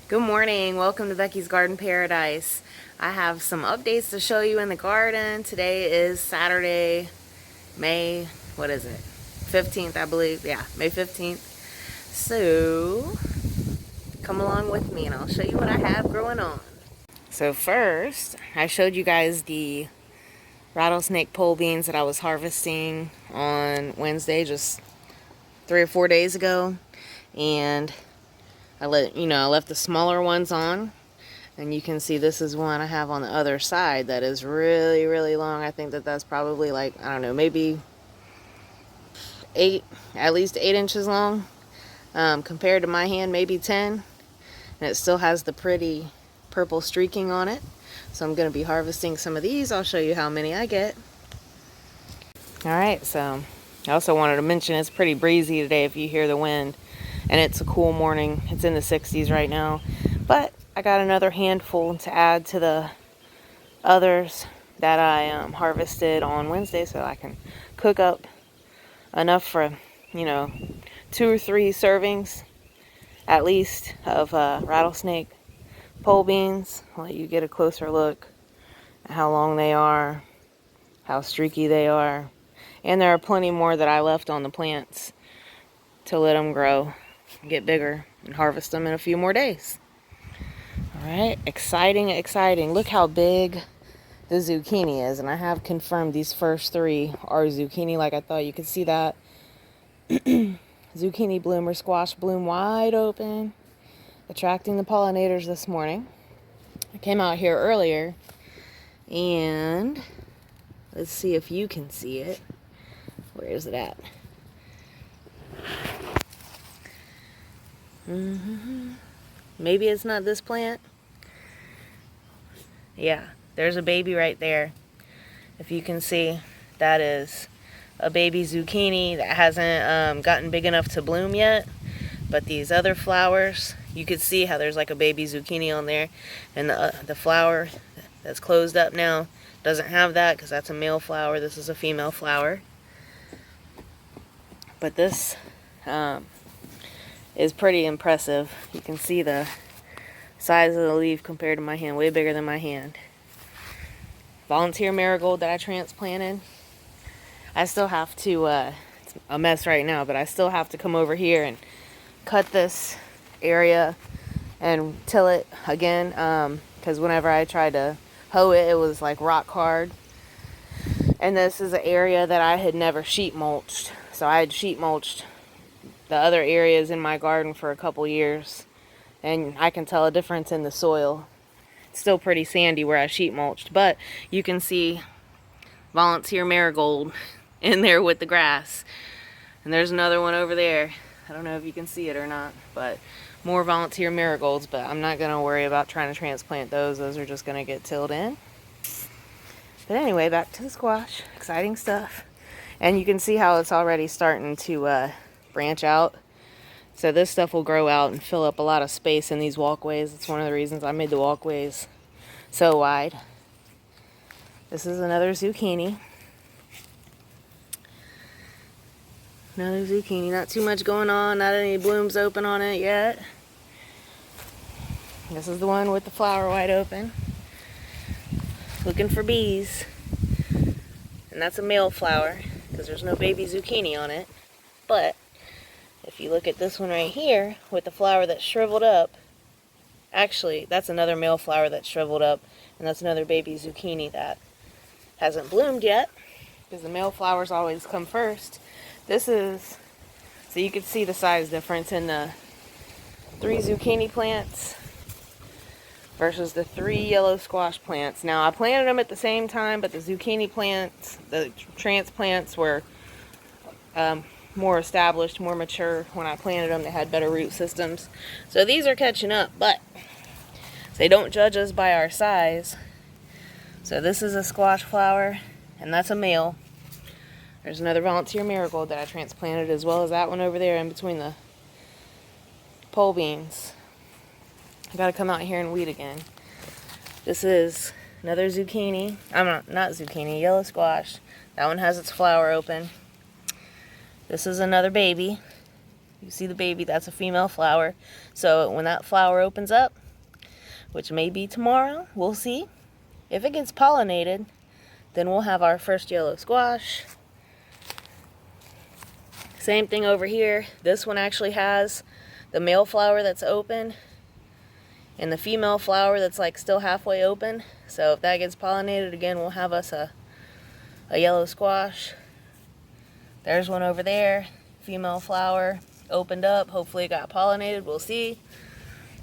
Good morning. Welcome to Becky's Garden Paradise. I have some updates to show you in the garden. Today is Saturday, May, what is it? 15th, I believe. Yeah, May 15th. So, come along with me and I'll show you what I have growing on. So first, I showed you guys the rattlesnake pole beans that I was harvesting on Wednesday, just 3 or 4 days ago. And I left the smaller ones on, and you can see this is one I have on the other side that is really, really long. I think that's probably like, I don't know, maybe at least 8 inches long, compared to my hand, maybe 10. And it still has the pretty purple streaking on it. So I'm going to be harvesting some of these. I'll show you how many I get. Alright, so I also wanted to mention it's pretty breezy today if you hear the wind. And it's a cool morning. It's in the 60s right now. But I got another handful to add to the others that I harvested on Wednesday, so I can cook up enough for, 2 or 3 servings at least of rattlesnake pole beans. I'll let you get a closer look at how long they are, how streaky they are. And there are plenty more that I left on the plants to let them grow, get bigger, and harvest them in a few more days. Alright, exciting, exciting. Look how big the zucchini is, and I have confirmed these first 3 are zucchini like I thought. You could see that. Zucchini bloom or squash bloom wide open, attracting the pollinators this morning. I came out here earlier, and let's see if you can see it. Where is it at? Maybe it's not this plant. Yeah, there's a baby right there. If you can see, that is a baby zucchini that hasn't gotten big enough to bloom yet. But these other flowers, you could see how there's like a baby zucchini on there. And the flower that's closed up now doesn't have that because that's a male flower. This is a female flower. But this is pretty impressive. You can see the size of the leaf compared to my hand, way bigger than my hand. Volunteer marigold that I transplanted. I still have to, it's a mess right now, but I still have to come over here and cut this area and till it again, because whenever I tried to hoe it, it was like rock hard. And this is an area that I had never sheet mulched. So I had sheet mulched the other areas in my garden for a couple years, and I can tell a difference in the soil. It's still pretty sandy where I sheet mulched, but you can see volunteer marigold in there with the grass. And there's another one over there. I don't know if you can see it or not, but more volunteer marigolds, but I'm not going to worry about trying to transplant those. Those are just going to get tilled in. But anyway, back to the squash. Exciting stuff. And you can see how it's already starting to branch out. So this stuff will grow out and fill up a lot of space in these walkways. It's one of the reasons I made the walkways so wide. This is another zucchini. Another zucchini. Not too much going on. Not any blooms open on it yet. This is the one with the flower wide open. Looking for bees. And that's a male flower because there's no baby zucchini on it. But if you look at this one right here with the flower that's shriveled up, actually that's another male flower that's shriveled up, and that's another baby zucchini that hasn't bloomed yet because the male flowers always come first. This is, so you can see the size difference in the 3 zucchini plants versus the 3 yellow squash plants. Now I planted them at the same time, but the zucchini plants, the transplants were more established, more mature. When I planted them, they had better root systems. So these are catching up, but they don't judge us by our size. So this is a squash flower, and that's a male. There's another volunteer marigold that I transplanted, as well as that one over there in between the pole beans. I gotta come out here and weed again. This is another zucchini. Not zucchini, yellow squash. That one has its flower open. This is another baby. You see the baby, that's a female flower. So when that flower opens up, which may be tomorrow, we'll see. If it gets pollinated, then we'll have our first yellow squash. Same thing over here. This one actually has the male flower that's open and the female flower that's like still halfway open. So if that gets pollinated again, we'll have us a yellow squash. There's one over there, female flower opened up. Hopefully it got pollinated, we'll see.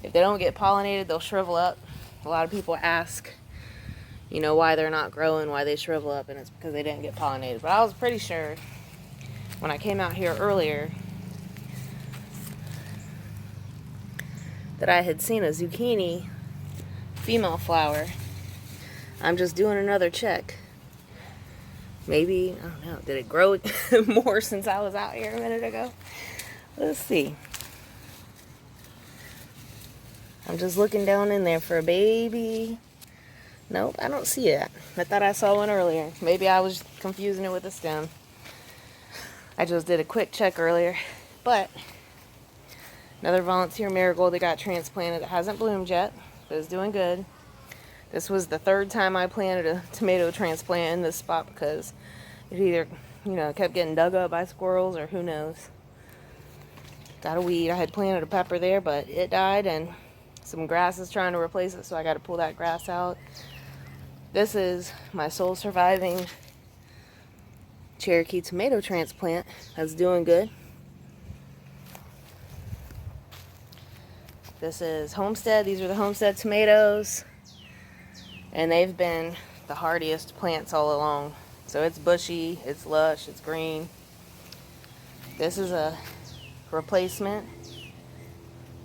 If they don't get pollinated, they'll shrivel up. A lot of people ask, you know, why they're not growing, why they shrivel up, and it's because they didn't get pollinated. But I was pretty sure when I came out here earlier that I had seen a zucchini female flower. I'm just doing another check. Maybe, I don't know, did it grow more since I was out here a minute ago? Let's see. I'm just looking down in there for a baby. Nope, I don't see it. I thought I saw one earlier. Maybe I was confusing it with a stem. I just did a quick check earlier. But another volunteer marigold that got transplanted. It hasn't bloomed yet, but it's doing good. This was the third time I planted a tomato transplant in this spot because it either, you know, kept getting dug up by squirrels or who knows. Got a weed. I had planted a pepper there, but it died and some grass is trying to replace it, so I got to pull that grass out. This is my sole surviving Cherokee tomato transplant that's doing good. This is Homestead. These are the Homestead Tomatoes. And they've been the hardiest plants all along. So it's bushy, it's lush, it's green. This is a replacement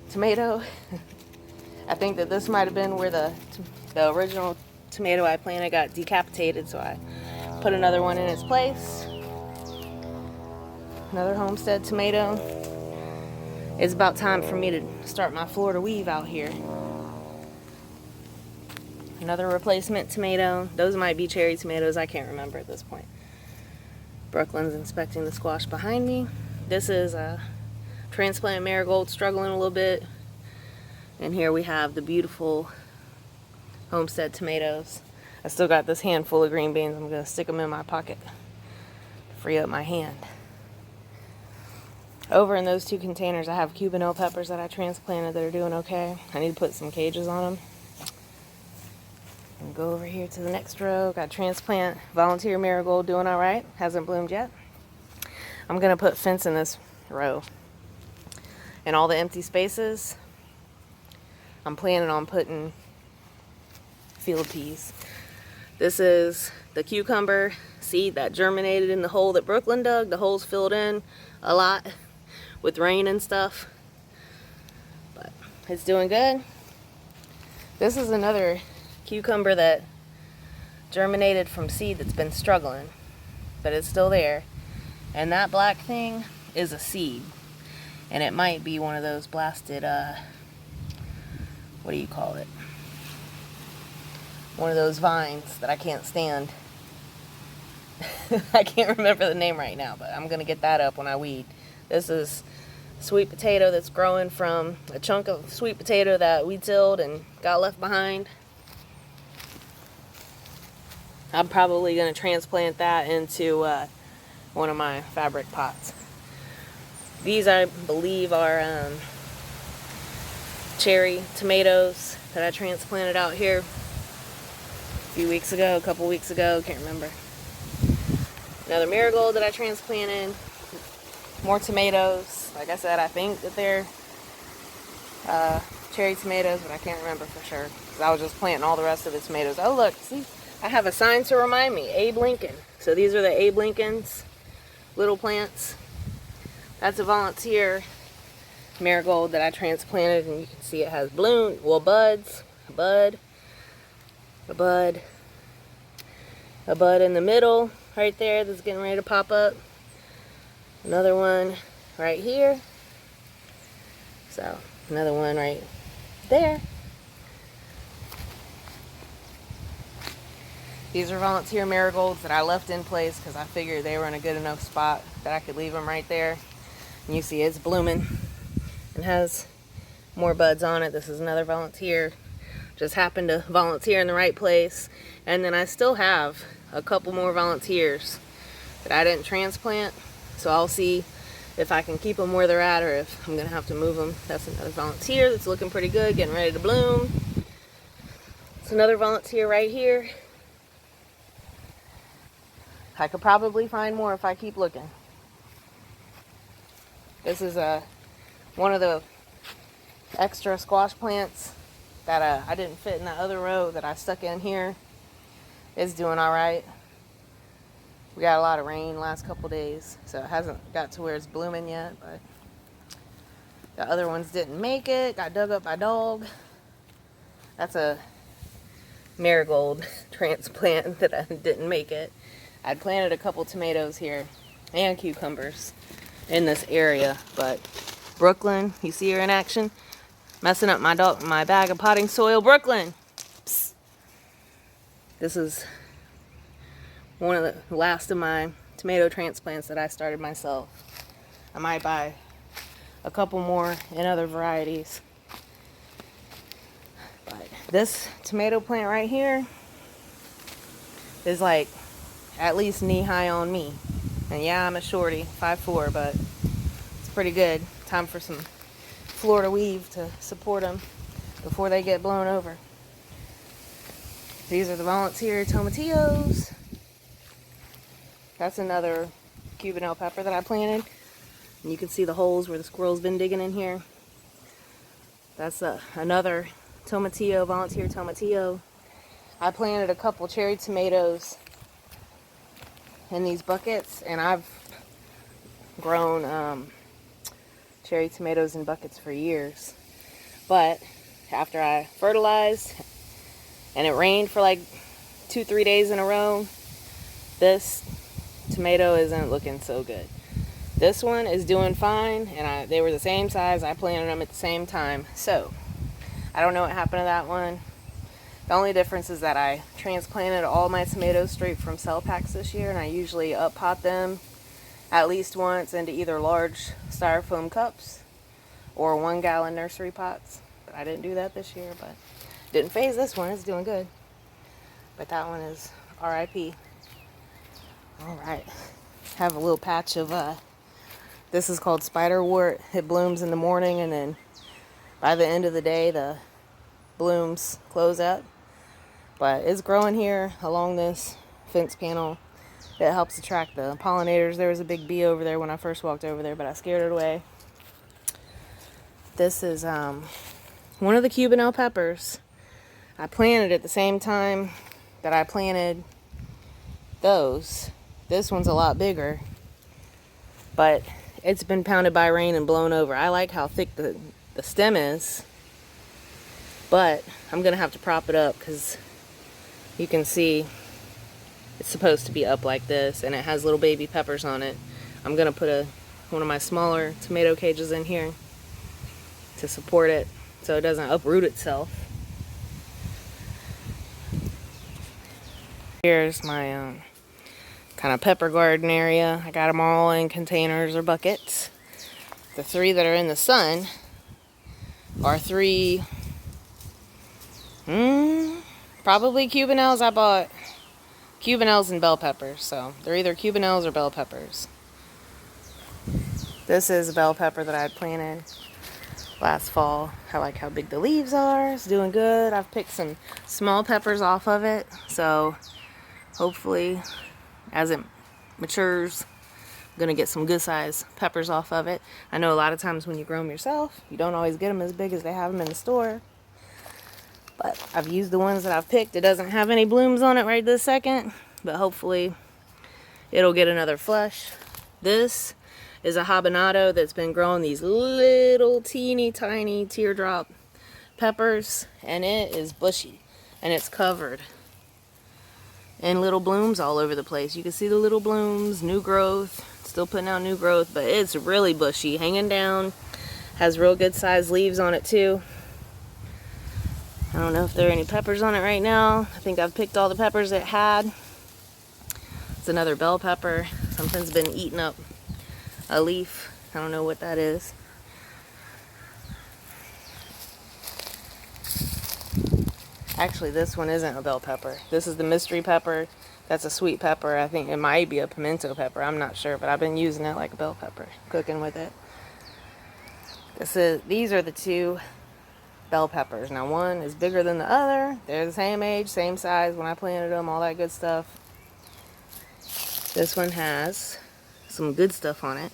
tomato. I think that this might have been where the original tomato I planted got decapitated, so I put another one in its place. Another Homestead tomato. It's about time for me to start my Florida weave out here. Another replacement tomato. Those might be cherry tomatoes. I can't remember at this point. Brooklyn's inspecting the squash behind me. This is a transplant marigold struggling a little bit. And here we have the beautiful Homestead tomatoes. I still got this handful of green beans. I'm going to stick them in my pocket to free up my hand. Over in those two containers, I have Poblano peppers that I transplanted that are doing okay. I need to put some cages on them. And go over here to the next row. Got transplant volunteer marigold doing all right. Hasn't bloomed yet. I'm going to put fence in this row. And all the empty spaces, I'm planning on putting field peas. This is the cucumber seed that germinated in the hole that Brooklyn dug. The hole's filled in a lot with rain and stuff. But it's doing good. This is another cucumber that germinated from seed that's been struggling, but it's still there. And that black thing is a seed, and it might be one of those blasted what do you call it, one of those vines that I can't stand. I can't remember the name right now, but I'm gonna get that up when I weed. This is sweet potato that's growing from a chunk of sweet potato that we tilled and got left behind. I'm probably going to transplant that into one of my fabric pots. These, I believe, are cherry tomatoes that I transplanted out here a few weeks ago, a couple weeks ago, can't remember. Another marigold that I transplanted. More tomatoes. Like I said, I think that they're cherry tomatoes, but I can't remember for sure, because I was just planting all the rest of the tomatoes. Oh, look, see? I have a sign to remind me, Abe Lincoln. So these are the Abe Lincolns, little plants. That's a volunteer marigold that I transplanted, and you can see it has bloom, well, buds, a bud in the middle right there that's getting ready to pop up. Another one right here. So another one right there. These are volunteer marigolds that I left in place because I figured they were in a good enough spot that I could leave them right there. You see it's blooming and has more buds on it. This is another volunteer. Just happened to volunteer in the right place. And then I still have a couple more volunteers that I didn't transplant. So I'll see if I can keep them where they're at or if I'm going to have to move them. That's another volunteer that's looking pretty good, getting ready to bloom. It's another volunteer right here. I could probably find more if I keep looking. This is one of the extra squash plants that I didn't fit in that other row that I stuck in here. It's doing all right. We got a lot of rain last couple days, so it hasn't got to where it's blooming yet, but the other ones didn't make it. Got dug up by dog. That's a marigold transplant that I didn't make it. I'd planted a couple tomatoes here and cucumbers in this area, but Brooklyn, you see her in action, messing up my bag of potting soil. Brooklyn, psst. This is one of the last of my tomato transplants that I started myself. I might buy a couple more in other varieties, but this tomato plant right here is like at least knee-high on me. And yeah, I'm a shorty, 5'4", but it's pretty good. Time for some Florida weave to support them before they get blown over. These are the volunteer tomatillos. That's another Poblano pepper that I planted. And you can see the holes where the squirrel's been digging in here. That's another tomatillo, volunteer tomatillo. I planted a couple cherry tomatoes in these buckets, and I've grown cherry tomatoes in buckets for years. But after I fertilized and it rained for like 2-3 days in a row, this tomato isn't looking so good. This one is doing fine, and they were the same size. I planted them at the same time, so I don't know what happened to that one. The only difference is that I transplanted all my tomatoes straight from cell packs this year, and I usually up pot them at least once into either large styrofoam cups or 1 gallon nursery pots. But I didn't do that this year, but didn't phase this one. It's doing good. But that one is RIP. Alright. Have a little patch of, this is called spider wart. It blooms in the morning, and then by the end of the day, the blooms close up. But it's growing here along this fence panel. It helps attract the pollinators. There was a big bee over there when I first walked over there, but I scared it away. This is one of the Poblano peppers. I planted at the same time that I planted those. This one's a lot bigger, but it's been pounded by rain and blown over. I like how thick the stem is, but I'm gonna have to prop it up because you can see it's supposed to be up like this, and it has little baby peppers on it. I'm gonna put one of my smaller tomato cages in here to support it so it doesn't uproot itself. Here's my kind of pepper garden area. I got them all in containers or buckets. The 3 that are in the sun are 3 probably Cubanelles. I bought Cubanelles and bell peppers, so they're either Cubanelles or bell peppers. This is a bell pepper that I had planted last fall. I like how big the leaves are. It's doing good. I've picked some small peppers off of it, so hopefully as it matures, I'm gonna get some good size peppers off of it. I know a lot of times when you grow them yourself, you don't always get them as big as they have them in the store. But I've used the ones that I've picked. It doesn't have any blooms on it right this second, but hopefully it'll get another flush. This is a habanado that's been growing these little teeny tiny teardrop peppers, and it is bushy, and it's covered in little blooms all over the place. You can see the little blooms, new growth, still putting out new growth, but it's really bushy, hanging down, has real good sized leaves on it too. I don't know if there are any peppers on it right now. I think I've picked all the peppers it had. It's another bell pepper. Something's been eating up a leaf I don't know what that is. Actually, this one isn't a bell pepper. This is the mystery pepper. That's a sweet pepper. I think it might be a pimento pepper. I'm not sure, but I've been using it like a bell pepper, cooking with it. These are the two bell peppers. Now, one is bigger than the other. They're the same age, same size when I planted them, all that good stuff. This one has some good stuff on it.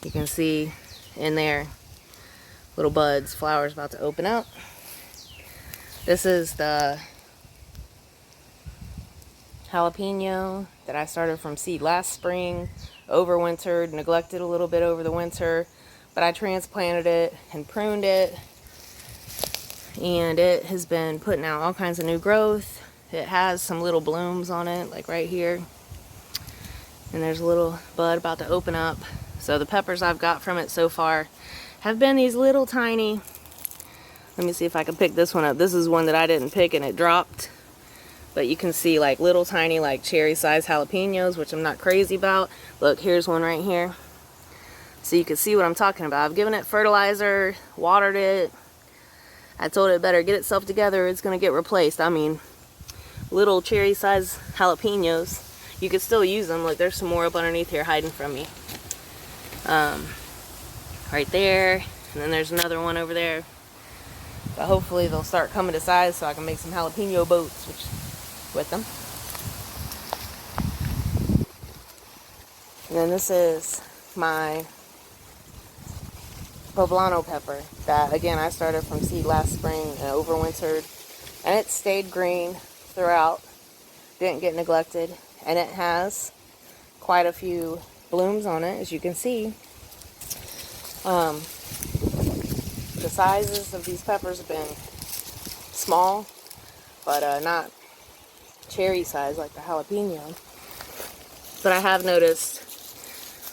You can see in there little buds, flowers about to open up. This is the jalapeno that I started from seed last spring, overwintered, neglected a little bit over the winter, but I transplanted it and pruned it, and it has been putting out all kinds of new growth. It has some little blooms on it, like right here, and there's a little bud about to open up. So the peppers I've got from it so far have been these little tiny, let me see if I can pick this one up. This is one that I didn't pick and it dropped. But you can see like little tiny like cherry sized jalapenos, which I'm not crazy about. Look, here's one right here. So you can see what I'm talking about. I've given it fertilizer, watered it. I told it better get itself together, it's gonna get replaced. I mean, little cherry sized jalapenos. You could still use them. Look, there's some more up underneath here hiding from me. Right there. And then there's another one over there. But hopefully they'll start coming to size so I can make some jalapeno boats with them. And then this is my Poblano pepper that, again, I started from seed last spring and overwintered. And it stayed green throughout. Didn't get neglected. And it has quite a few blooms on it, as you can see. The sizes of these peppers have been small, but not cherry size like the jalapeno. But I have noticed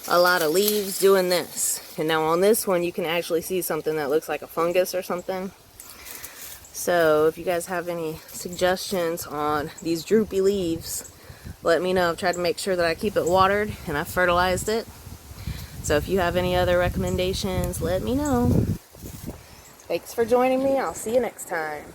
a lot of leaves doing this. And now on this one you can actually see something that looks like a fungus or something. So if you guys have any suggestions on these droopy leaves, let me know. I've tried to make sure that I keep it watered and I fertilized it. So if you have any other recommendations, let me know. Thanks for joining me. I'll see you next time.